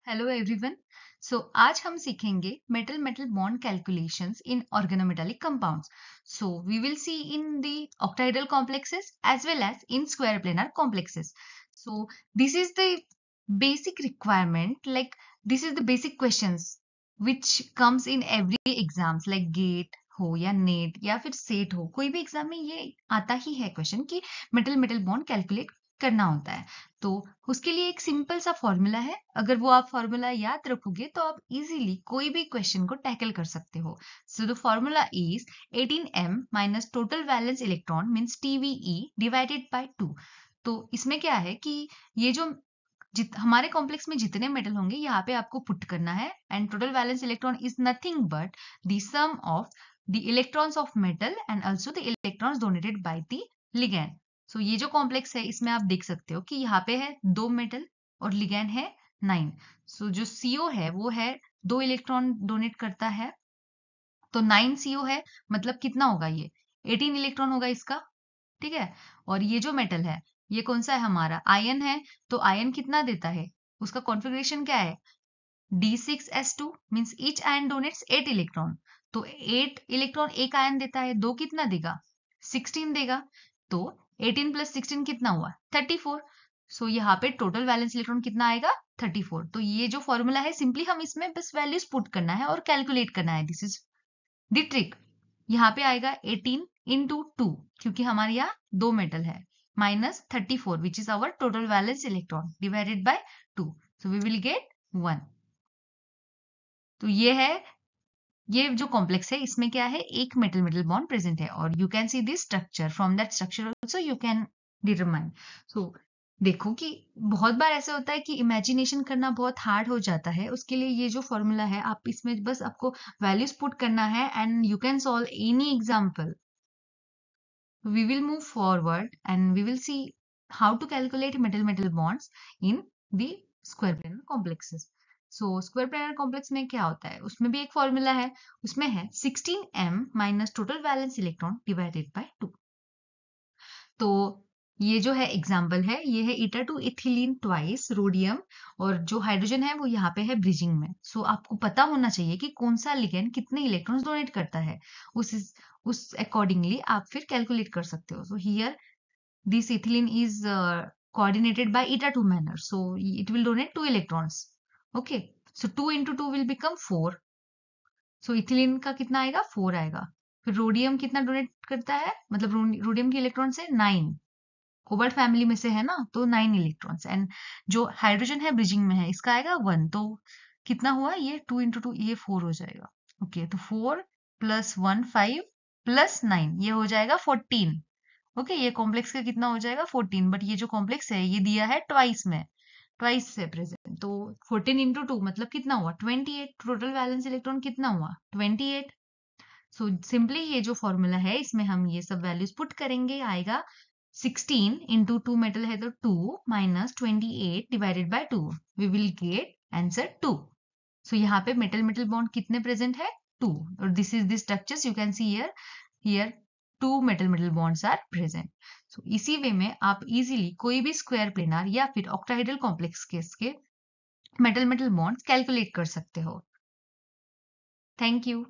Hello everyone. आज हम सीखेंगे metal metal bond calculations in organometallic compounds. We will see in the octahedral complexes as well as in square planar complexes. This is the basic requirement, like this is the basic questions which comes in every exams like GATE हो या net या फिर set हो, कोई भी exam में ये आता ही है क्वेश्चन कि मेटल मेटल बॉन्ड कैलकुलेट करना होता है। तो उसके लिए एक सिंपल सा फॉर्मूला है। अगर वो आप फॉर्मूला याद रखोगे तो आप इजीली कोई भी क्वेश्चन को टैकल कर सकते हो। So the formula is 18m minus total valence electron means TVE divided by 2। तो इसमें क्या है कि ये जो हमारे कॉम्प्लेक्स में जितने मेटल होंगे यहाँ पे आपको पुट करना है, and total valence electron is nothing but the sum of the electrons of metal and also the electrons donated by the ligand. ये जो कॉम्प्लेक्स है इसमें आप देख सकते हो कि यहाँ पे है 2 मेटल और लिगैंड है 9। जो CO है वो है 2 इलेक्ट्रॉन डोनेट करता है, तो 9 CO है, मतलब कितना होगा ये 18 इलेक्ट्रॉन होगा इसका। ठीक है। और ये जो मेटल है ये कौन सा है, हमारा आयन है। तो आयन कितना देता है, उसका कॉन्फ़िगरेशन क्या है, D6S2 means each ion donates 8 electron. तो 8 इलेक्ट्रॉन एक आयन देता है, 2 कितना देगा 16 देगा। तो 18 प्लस 16 कितना हुआ 34। यहाँ पे टोटल वैलेंस इलेक्ट्रॉन कितना आएगा 34। तो ये जो फॉर्मूला है सिंपली हम इसमें बस वैल्यूज पुट करना है और कैलकुलेट करना है। This is the trick. यहाँ पे आएगा 18 इंटू 2 क्योंकि हमारे यहाँ 2 मेटल है, minus 34 which is our total valence electron divided by 2। So we will get 1। तो ये जो कॉम्प्लेक्स है इसमें क्या है, एक मेटल मेटल बॉन्ड प्रेजेंट है और you can see this structure, from that structure also you can determine. So देखो कि बहुत बार ऐसा होता है कि इमेजिनेशन करना बहुत हार्ड हो जाता है, उसके लिए ये जो फॉर्मूला है आप इसमें बस आपको वैल्यूज पुट करना है and you can solve any example. We will move forward and we will see how to calculate metal metal bonds in the square planar complexes. Square planar complex में क्या होता है, उसमें भी एक फॉर्मूला है, उसमें है 16m minus total valence electron divided by 2। तो ये जो है एग्जाम्पल है, ये है eta2 इथिलीन ट्वाइस रोडियम, और जो हाइड्रोजन है वो यहाँ पे है ब्रिजिंग में। आपको पता होना चाहिए कि कौन सा लिगेंड कितने इलेक्ट्रॉन्स डोनेट करता है, उस अकॉर्डिंगली आप फिर कैलकुलेट कर सकते हो। Here this ethylene is coordinated by eta2 manner, so it will donate 2 electrons. Okay, so 2 into 2 will become 4. Ethylene का कितना आएगा 4 आएगा। फिर रोडियम कितना डोनेट करता है, मतलब रोडियम के इलेक्ट्रॉन से 9, कोबाल्ट फैमिली में से है ना, तो 9 इलेक्ट्रॉन्स। एंड जो हाइड्रोजन है ब्रिजिंग में है इसका आएगा 1। तो कितना हुआ, ये 2 into 2 ये 4 हो जाएगा। ओके, तो 4 प्लस 1 5 प्लस 9 ये हो जाएगा 14। ओके, ये कॉम्प्लेक्स का कितना हो जाएगा 14, बट ये जो कॉम्प्लेक्स है ये दिया है ट्वाइस में, ट्वाइस से प्रेजेंट। तो 14 into 2 मतलब कितना हुआ 28। टोटल वैलेंस इलेक्ट्रॉन कितना हुआ 28। सिंपली ये जो फॉर्मूला है इसमें हम ये सब वैल्यूज पुट करेंगे, आएगा 16 into 2 मेटल है तो 2 minus 28 divided by 2, we will get answer 2। यहाँ पे मेटल मेटल बॉन्ड कितने प्रेजेंट है 2, और this is the structures you can see here 2 metal metal bonds are present. इसी वे में आप इजीली कोई भी स्क्वायर प्लेनार या फिर ऑक्टाहेड्रल कॉम्प्लेक्स केस के मेटल मेटल बॉन्ड्स कैलकुलेट कर सकते हो। Thank you.